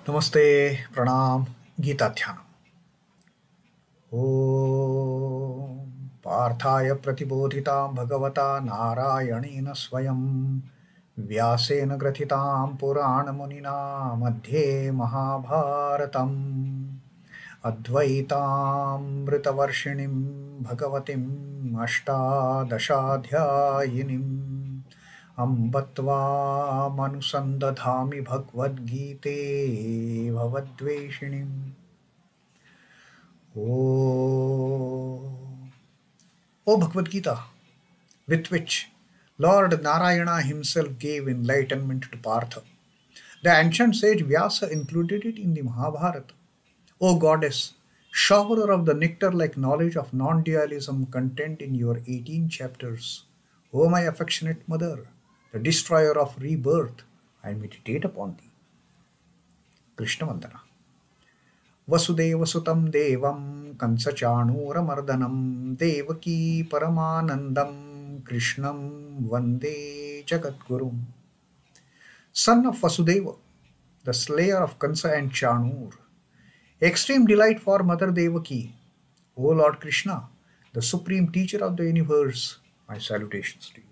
नमस्ते प्रणाम गीता ध्यानम्। ॐ पार्थाय प्रतिबोधितां भगवता नारायणेन स्वयं व्यासेन ग्रथितां पुराणमुनिना मध्ये महाभारतम् अद्वैतामृतवर्षिणीं भगवतीम् अष्टादशाध्यायिनीम् अम्ब त्वामनुसन्दधामि भगवद्गीते भवद्वेषिणीम्। O Bhagavad Gita, with which Lord Narayana himself gave enlightenment to Partha. The ancient sage Vyasa included it in the Mahabharata. O Goddess, showerer of the nectar-like knowledge of non-dualism contained in your 18 chapters, O my affectionate mother, the destroyer of rebirth, I meditate upon thee. Krishna Vandana. Vasudevasutam devam kansachanuramardanam devaki paramanandam Krishnam vande jagadgurum. Son of Vasudeva, the slayer of Kansa and Chanur, extreme delight for Mother Devaki, O Lord Krishna, the supreme teacher of the universe, my salutations to you.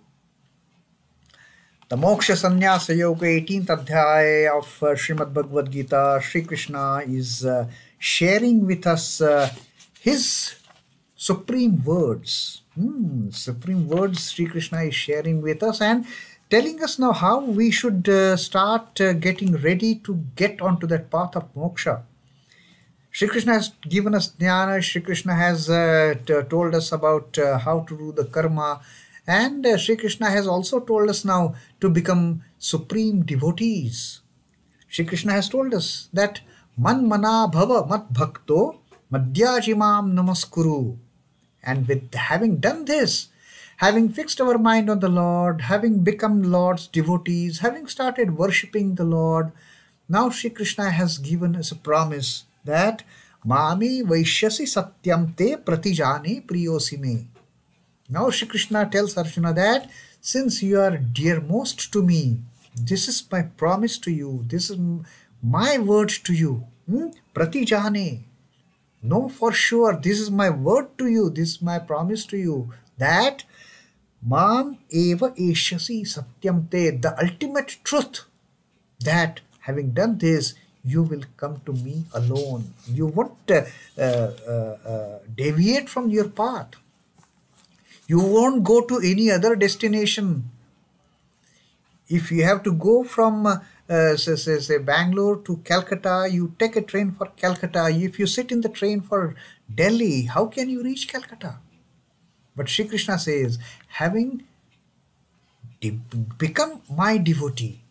The Moksha Sannyasa Yoga 18th Adhyaya of Srimad Bhagavad Gita, Sri Krishna is sharing with us his supreme words. Supreme words Sri Krishna is sharing with us and telling us now how we should start getting ready to get onto that path of moksha. Sri Krishna has given us jnana. Sri Krishna has told us about how to do the karma. And Sri Krishna has also told us now to become supreme devotees. Sri Krishna has told us that man mana bhava mat bhakto madhyajimam namaskuru. And with having done this, having fixed our mind on the Lord, having become Lord's devotees, having started worshipping the Lord, now Sri Krishna has given us a promise that Mami Vaishyasi Satyam Te Pratijane Priyosime. Now Shri Krishna tells Arjuna that since you are dearmost to me, this is my promise to you, this is my word to you. Pratijane. Know for sure, this is my word to you, this is my promise to you, that Mam eva eshyasi satyam te, the ultimate truth, that having done this, you will come to me alone. You won't deviate from your path. You won't go to any other destination. If you have to go from say Bangalore to Calcutta, you take a train for Calcutta. If you sit in the train for Delhi, how can you reach Calcutta? But Sri Krishna says, having become my devotee,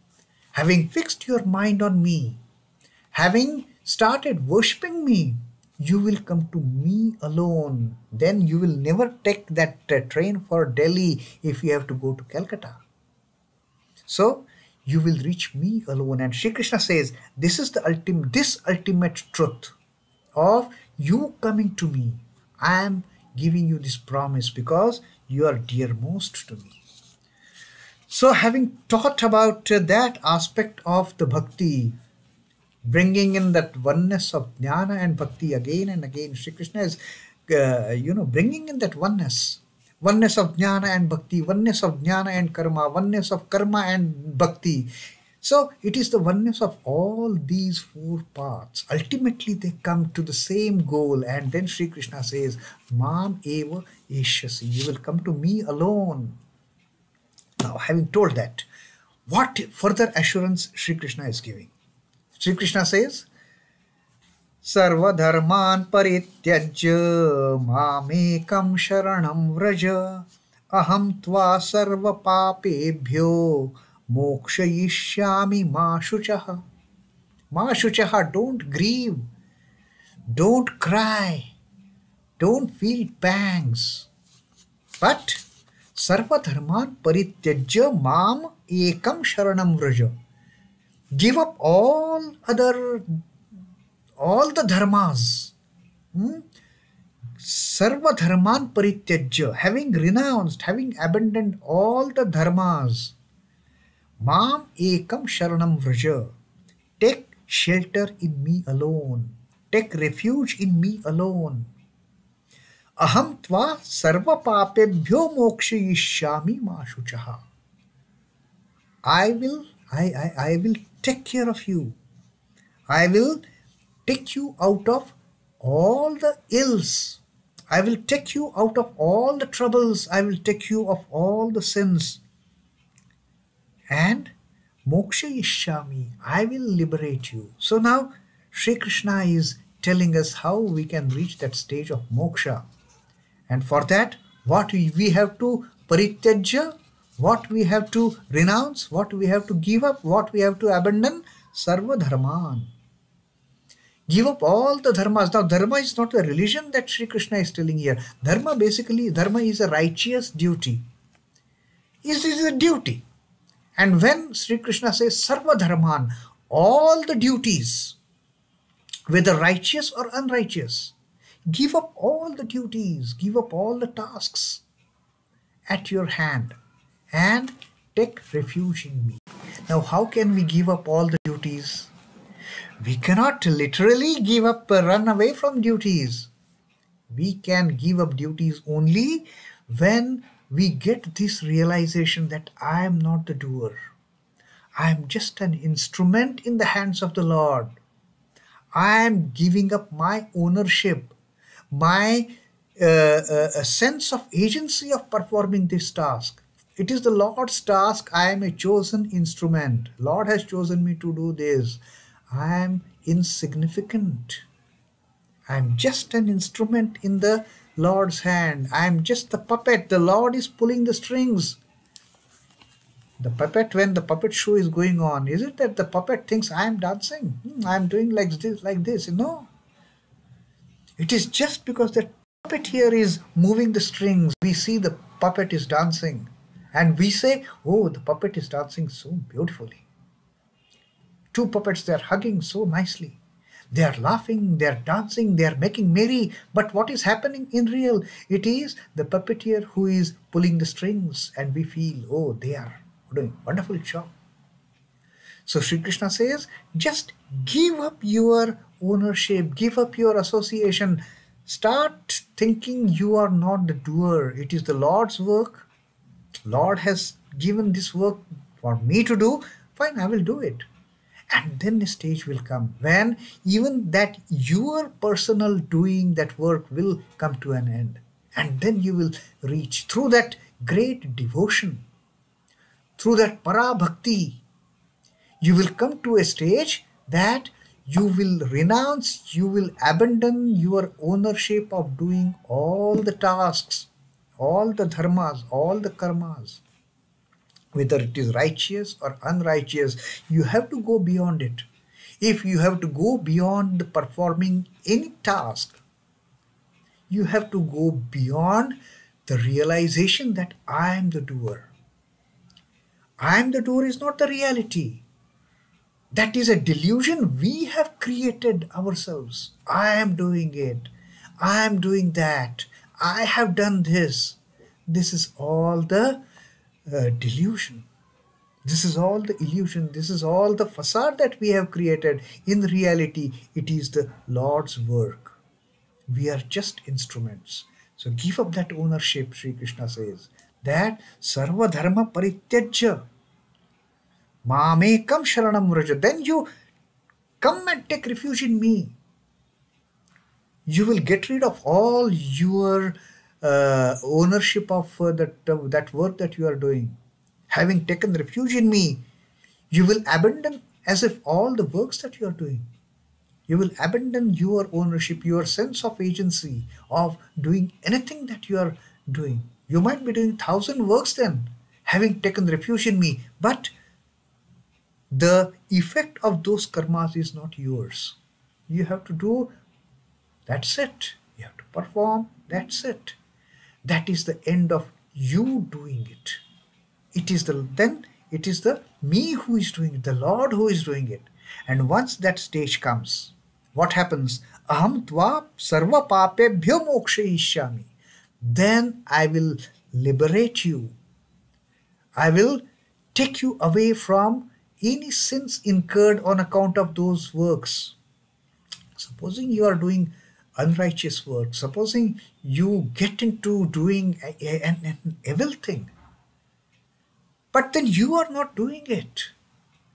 having fixed your mind on me, having started worshipping me, you will come to me alone. Then you will never take that train for Delhi if you have to go to Calcutta. So you will reach me alone. And Sri Krishna says, this is the ultimate truth of you coming to me. I am giving you this promise because you are dearmost to me. So having taught about that aspect of the bhakti, bringing in that oneness of jnana and bhakti again and again, Sri Krishna is, bringing in that oneness of jnana and bhakti, oneness of jnana and karma, oneness of karma and bhakti. So it is the oneness of all these four paths. Ultimately, they come to the same goal. And then Sri Krishna says, Mam eva eshyasi, you will come to me alone. Now, having told that, what further assurance Sri Krishna is giving? Sri Krishna says, Sarva dharman parityajya mamekam sharanam vraja aham tva sarva papebhyo mokshayishyami ma shuchaha. Ma shuchaha, don't grieve, don't cry, don't feel pangs, but sarva dharman parityajya mam ekam sharanam vraja. Give up all the dharmas. Sarva dharman parityajya, having renounced, having abandoned all the dharmas. Mam ekam sharanam vraja. Take shelter in me alone. Take refuge in me alone. Aham tva sarva papebhyo mokshayishyami ma shuchaha. I will take care of you. I will take you out of all the ills. I will take you out of all the troubles. I will take you of all the sins. And moksha ishyami, I will liberate you. So now Sri Krishna is telling us how we can reach that stage of moksha. And for that, what we have to parityajya, what we have to renounce, what we have to give up, what we have to abandon, sarva dharman. Give up all the dharmas. Now, dharma is not a religion that Sri Krishna is telling here. Dharma is a righteous duty. It is a duty. And when Sri Krishna says sarva dharman, all the duties, whether righteous or unrighteous, give up all the duties, give up all the tasks at your hand and take refuge in me. Now, how can we give up all the duties? We cannot literally give up, run away from duties. We can give up duties only when we get this realization that I am not the doer. I am just an instrument in the hands of the Lord. I am giving up my ownership, my sense of agency of performing this task. It is the Lord's task. I am a chosen instrument. Lord has chosen me to do this. I am insignificant. I am just an instrument in the Lord's hand. I am just the puppet. The Lord is pulling the strings. The puppet, when the puppet show is going on, is it that the puppet thinks I am dancing? I am doing like this. No. It is just because the puppet here is moving the strings. We see the puppet is dancing. And we say, oh, the puppet is dancing so beautifully. Two puppets, they are hugging so nicely. They are laughing, they are dancing, they are making merry. But what is happening in real? It is the puppeteer who is pulling the strings, and we feel, oh, they are doing a wonderful job. So Sri Krishna says, just give up your ownership, give up your association. Start thinking you are not the doer. It is the Lord's work. Lord has given this work for me to do. Fine, I will do it. And then a stage will come when even that your personal doing that work will come to an end. And then you will reach through that great devotion, through that para bhakti, you will come to a stage that you will renounce, you will abandon your ownership of doing all the tasks, all the dharmas, all the karmas. Whether it is righteous or unrighteous, you have to go beyond it. If you have to go beyond performing any task, you have to go beyond the realization that I am the doer. I am the doer is not the reality. That is a delusion we have created ourselves. I am doing it. I am doing that. I have done this. This is all the delusion. This is all the illusion. This is all the facade that we have created. In reality, it is the Lord's work. We are just instruments. So give up that ownership, Sri Krishna says. That sarva dharma parityajya mamekam sharanam vraja. Then you come and take refuge in me. You will get rid of all your ownership of that work that you are doing. Having taken refuge in me, you will abandon as if all the works that you are doing. You will abandon your ownership, your sense of agency of doing anything that you are doing. You might be doing 1,000 works then, having taken refuge in me, but the effect of those karmas is not yours. You have to do, that's it. You have to perform, that's it. That is the end of you doing it. It is the me who is doing it, the Lord who is doing it. And once that stage comes, what happens? Aham tva sarva papebhyo mokshayishyami. Then I will liberate you. I will take you away from any sins incurred on account of those works. Supposing you are doing unrighteous work, supposing you get into doing an evil thing, but then you are not doing it.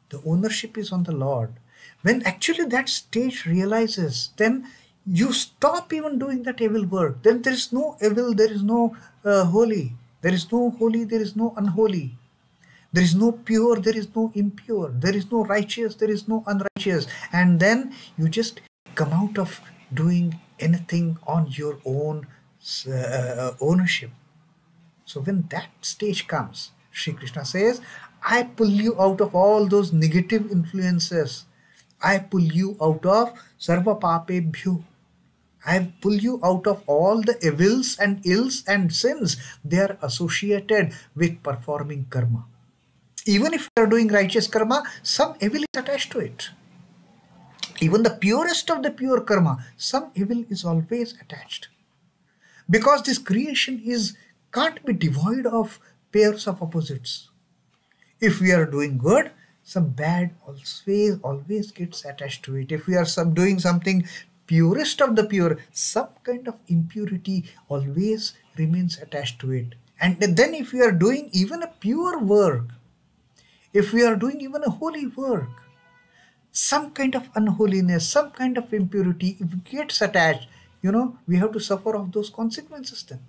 The ownership is on the Lord. When actually that stage realizes, then you stop even doing that evil work. Then there is no evil, there is no holy. There is no holy, there is no unholy. There is no pure, there is no impure. There is no righteous, there is no unrighteous. And then you just come out of doing anything on your own ownership. So when that stage comes, Sri Krishna says, I pull you out of all those negative influences. I pull you out of sarva papebhyo. I pull you out of all the evils and ills and sins. They are associated with performing karma. Even if you are doing righteous karma, some evil is attached to it. Even the purest of the pure karma, some evil is always attached. Because this creation can't be devoid of pairs of opposites. If we are doing good, some bad always gets attached to it. If we are doing something purest of the pure, some kind of impurity always remains attached to it. And then if we are doing even a pure work, if we are doing even a holy work, some kind of unholiness, some kind of impurity, if it gets attached, we have to suffer of those consequences then.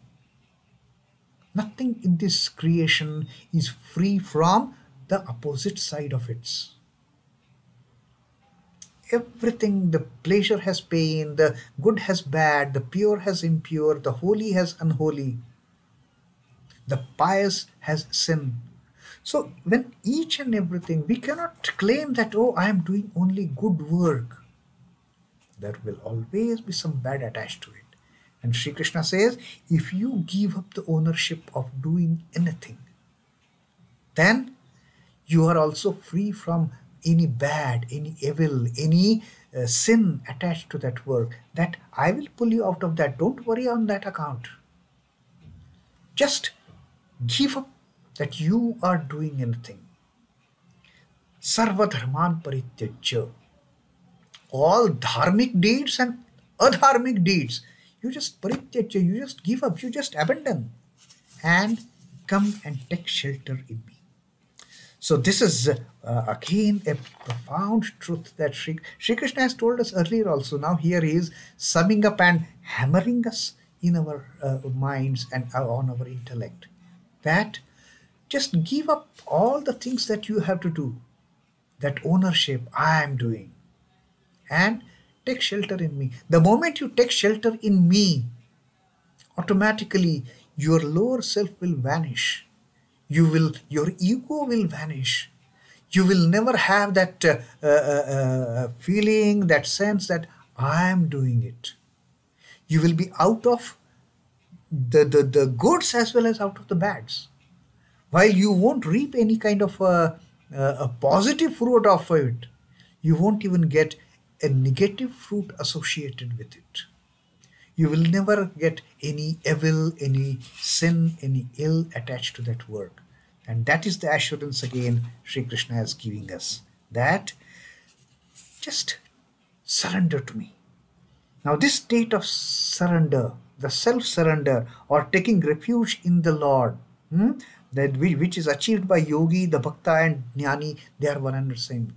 Nothing in this creation is free from the opposite side of it. Everything, the pleasure has pain, the good has bad, the pure has impure, the holy has unholy, the pious has sin. So when each and everything, we cannot claim that, oh, I am doing only good work. There will always be some bad attached to it. And Sri Krishna says, if you give up the ownership of doing anything, then you are also free from any bad, any evil, any sin attached to that work. That I will pull you out of that. Don't worry on that account. Just give up that you are doing anything. Sarva dharman parityajya. All dharmic deeds and adharmic deeds, you just parityajya, you just give up, you just abandon and come and take shelter in me. So this is again a profound truth that Sri Krishna has told us earlier also. Now here he is summing up and hammering us in our minds and on our intellect. That just give up all the things that you have to do. That ownership I am doing. And take shelter in me. The moment you take shelter in me, automatically your lower self will vanish. Your ego will vanish. You will never have that feeling, that sense that I am doing it. You will be out of the goods as well as out of the bads. While you won't reap any kind of a positive fruit of it, you won't even get a negative fruit associated with it. You will never get any evil, any sin, any ill attached to that work. And that is the assurance again Sri Krishna is giving us. That just surrender to me. Now this state of surrender, the self-surrender or taking refuge in the Lord, which is achieved by yogi, the bhakta and jnani, they are one and the same.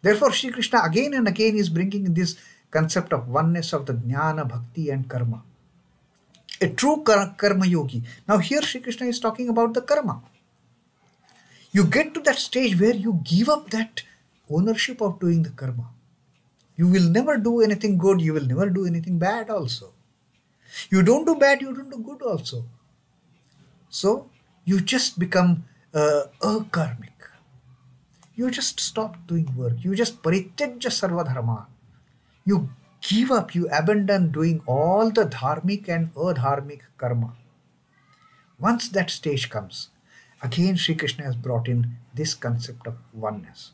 Therefore Sri Krishna again and again is bringing this concept of oneness of the jnana, bhakti and karma. A true karma yogi. Now here Sri Krishna is talking about the karma. You get to that stage where you give up that ownership of doing the karma. You will never do anything good, you will never do anything bad also. You don't do bad, you don't do good also. So you just become akarmic. You just stop doing work. You just parityajya sarva dharma. You give up, you abandon doing all the dharmic and adharmic karma. Once that stage comes, again Sri Krishna has brought in this concept of oneness.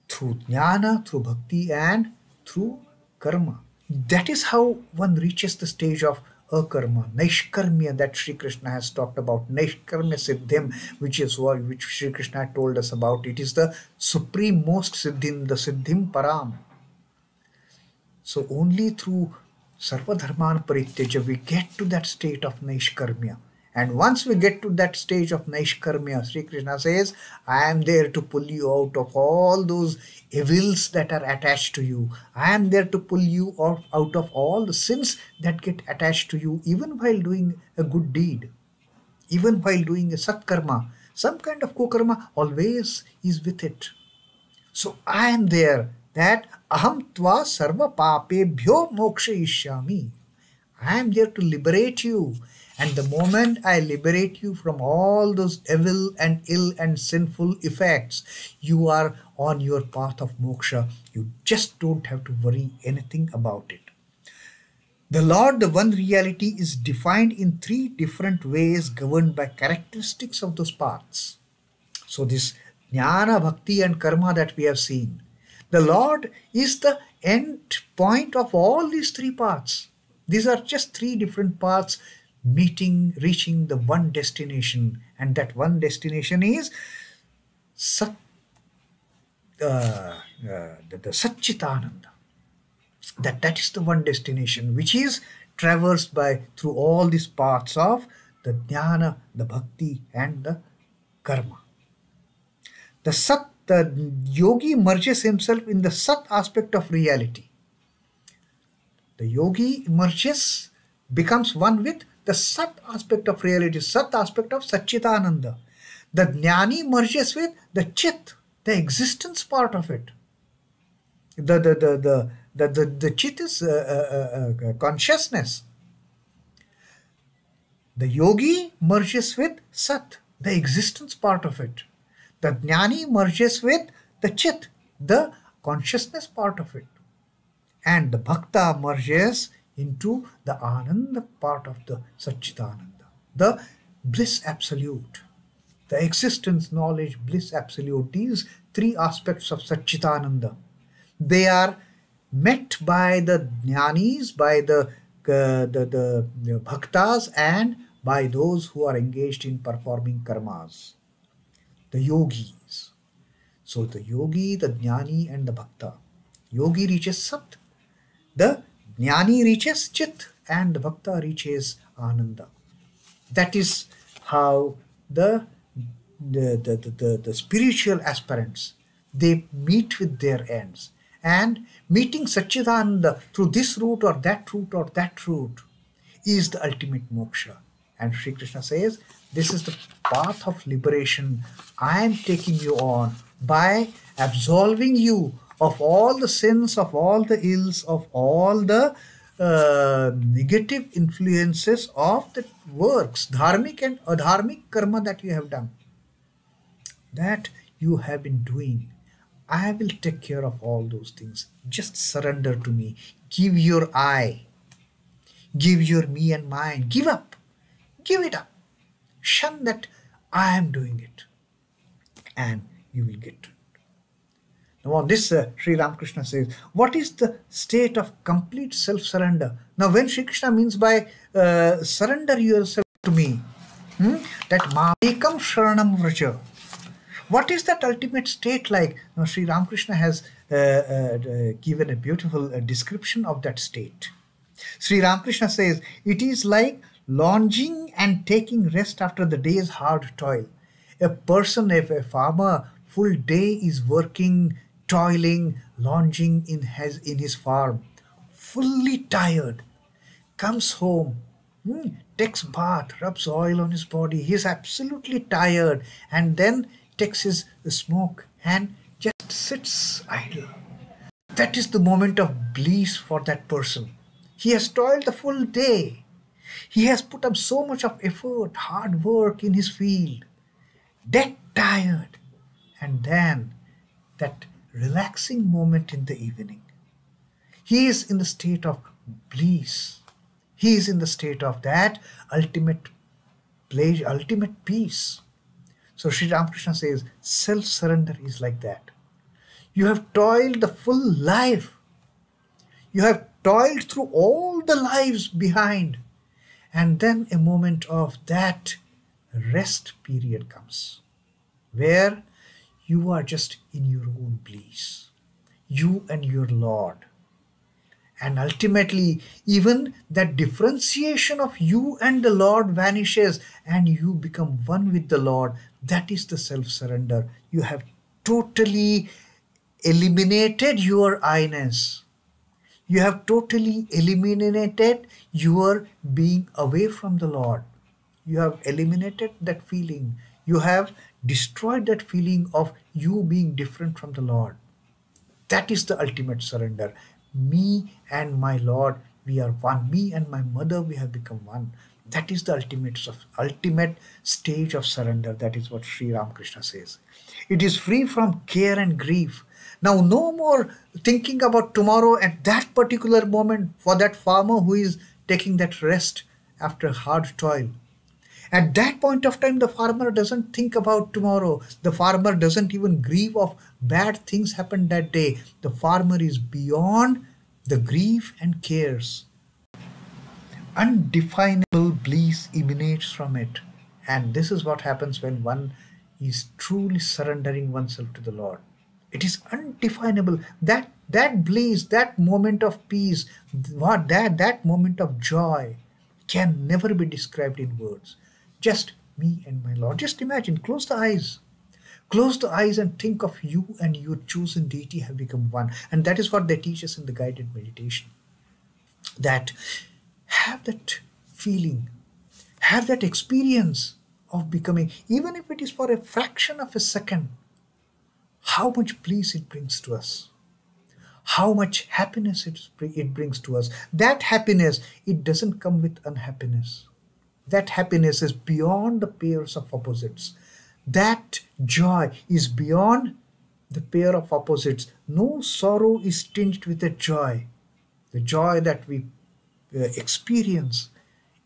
Through jnana, through bhakti and through karma. That is how one reaches the stage of akarma, Naishkarmya that Sri Krishna has talked about, Naishkarmya Siddhim, which Sri Krishna told us about. It is the supreme most Siddhim, the Siddhim Param. So only through Sarva Dharman Parityaja we get to that state of Naishkarmya. And once we get to that stage of Naishkarmya, Sri Krishna says, I am there to pull you out of all those evils that are attached to you. I am there to pull you out of all the sins that get attached to you, even while doing a good deed, even while doing a satkarma. Some kind of kokarma always is with it. So I am there, that aham tva sarva papebhyo mokshayishyami. I am there to liberate you. And the moment I liberate you from all those evil and ill and sinful effects, you are on your path of moksha. You just don't have to worry anything about it. The Lord, the one reality, is defined in three different ways governed by characteristics of those paths. So this jnana, bhakti and karma that we have seen, the Lord is the end point of all these three paths. These are just three different paths reaching the one destination, and that one destination is the Satchitananda. That is the one destination which is traversed through all these paths of the jnana, the bhakti and the karma. The yogi merges himself in the Sat aspect of reality. The yogi becomes one with the Sat aspect of reality, Sat aspect of Satchitananda. The Jnani merges with the Chit, the existence part of it. The Chit is consciousness. The yogi merges with Sat, the existence part of it. The Jnani merges with the Chit, the consciousness part of it. And the Bhakta merges into the Ananda part of the Satchitananda, the bliss absolute, the existence, knowledge, bliss absolute. These three aspects of Satchitananda, they are met by the Jnanis, by the Bhaktas, and by those who are engaged in performing karmas, the yogis. So the yogi, the Jnani and the Bhakta. Yogi reaches Sat, the Jnani reaches Chit, and the Bhakta reaches Ananda. That is how the spiritual aspirants, they meet with their ends. And meeting Satchitananda through this route or that route is the ultimate moksha. And Sri Krishna says, this is the path of liberation I am taking you on by absolving you of all the sins, of all the ills, of all the negative influences of the works, dharmic and adharmic karma that you have done, that you have been doing. I will take care of all those things. Just surrender to me. Give your I. Give your me and mine. Give up. Give it up. Shun that I am doing it. And you will get to it. Now on this, Sri Ramakrishna says, what is the state of complete self-surrender? Now when Sri Krishna means by surrender yourself to me, that Mamekam Sharanam Vraja, what is that ultimate state like? Now Sri Ramakrishna has given a beautiful description of that state. Sri Ramakrishna says, it is like lounging and taking rest after the day's hard toil. A person, if a farmer, full day is working, toiling, lounging in his farm, fully tired, comes home, takes bath, rubs oil on his body, he is absolutely tired, and then takes his smoke and just sits idle. That is the moment of bliss for that person. He has toiled the full day. He has put up so much of effort, hard work in his field, dead tired, and then that relaxing moment in the evening. He is in the state of bliss. He is in the state of that ultimate pleasure, ultimate peace. So Sri Ramakrishna says, self-surrender is like that. You have toiled the full life. You have toiled through all the lives behind. And then a moment of that rest period comes, where you are just in your own bliss, you and your Lord. And ultimately, even that differentiation of you and the Lord vanishes, and you become one with the Lord. That is the self surrender. You have totally eliminated your I-ness. You have totally eliminated your being away from the Lord. You have eliminated that feeling. You have destroyed that feeling of you being different from the Lord. That is the ultimate surrender. Me and my Lord, we are one. Me and my mother, we have become one. That is the ultimate stage of surrender. That is what Sri Ramakrishna says. It is free from care and grief. Now, no more thinking about tomorrow at that particular moment for that farmer who is taking that rest after hard toil. At that point of time, the farmer doesn't think about tomorrow. The farmer doesn't even grieve of bad things happened that day. The farmer is beyond the grief and cares. Undefinable bliss emanates from it. And this is what happens when one is truly surrendering oneself to the Lord. It is undefinable. That bliss, that moment of peace, that moment of joy can never be described in words. Just me and my Lord. Just imagine, close the eyes. Close the eyes and think of you and your chosen deity have become one. And that is what they teach us in the guided meditation. That have that feeling, have that experience of becoming, even if it is for a fraction of a second, how much bliss it brings to us, how much happiness it brings to us. That happiness, it doesn't come with unhappiness. That happiness is beyond the pairs of opposites. That joy is beyond the pair of opposites. No sorrow is tinged with a joy. The joy that we experience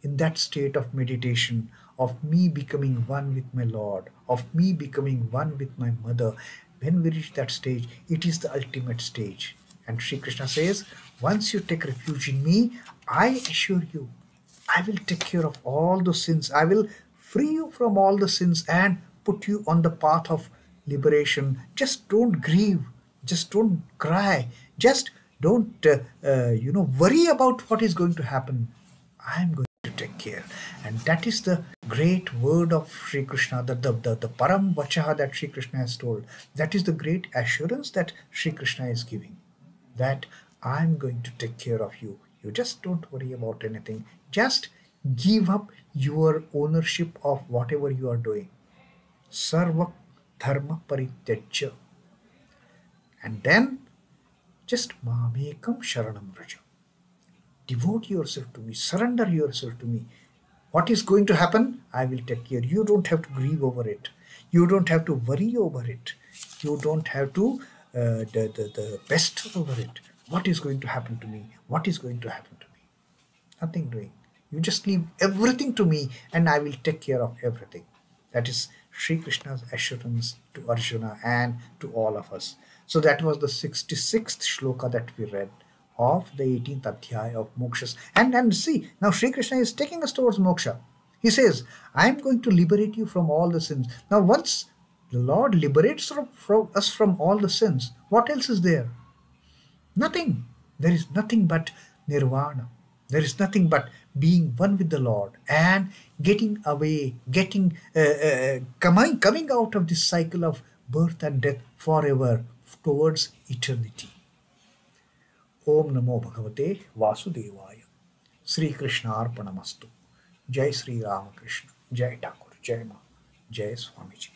in that state of meditation, of me becoming one with my Lord, of me becoming one with my mother. When we reach that stage, it is the ultimate stage. And Sri Krishna says, once you take refuge in me, I assure you, I will take care of all the sins. I will free you from all the sins and put you on the path of liberation. Just don't grieve. Just don't cry. Just don't, worry about what is going to happen. I'm going to take care. And that is the great word of Sri Krishna, the Param Vachaha that Sri Krishna has told. That is the great assurance that Sri Krishna is giving. That I'm going to take care of you. You just don't worry about anything. Just give up your ownership of whatever you are doing. Sarva dharma parityajya. And then just mamekam sharanam vraja. Devote yourself to me. Surrender yourself to me. What is going to happen? I will take care. You don't have to grieve over it. You don't have to worry over it. You don't have to the best over it. What is going to happen to me? What is going to happen to me? Nothing doing. You just leave everything to me and I will take care of everything. That is Sri Krishna's assurance to Arjuna and to all of us. So that was the 66th shloka that we read of the 18th adhyaya of Moksha. And see, now Sri Krishna is taking us towards moksha. He says, I am going to liberate you from all the sins. Now once the Lord liberates us from all the sins, what else is there? Nothing. There is nothing but nirvana. There is nothing but being one with the Lord and getting away, coming out of this cycle of birth and death forever towards eternity. Om Namo Bhagavate Vasudevaya. Sri Krishna Arpanamastu. Jai Sri Ramakrishna. Jai Thakur. Jai Ma. Jai Swamiji.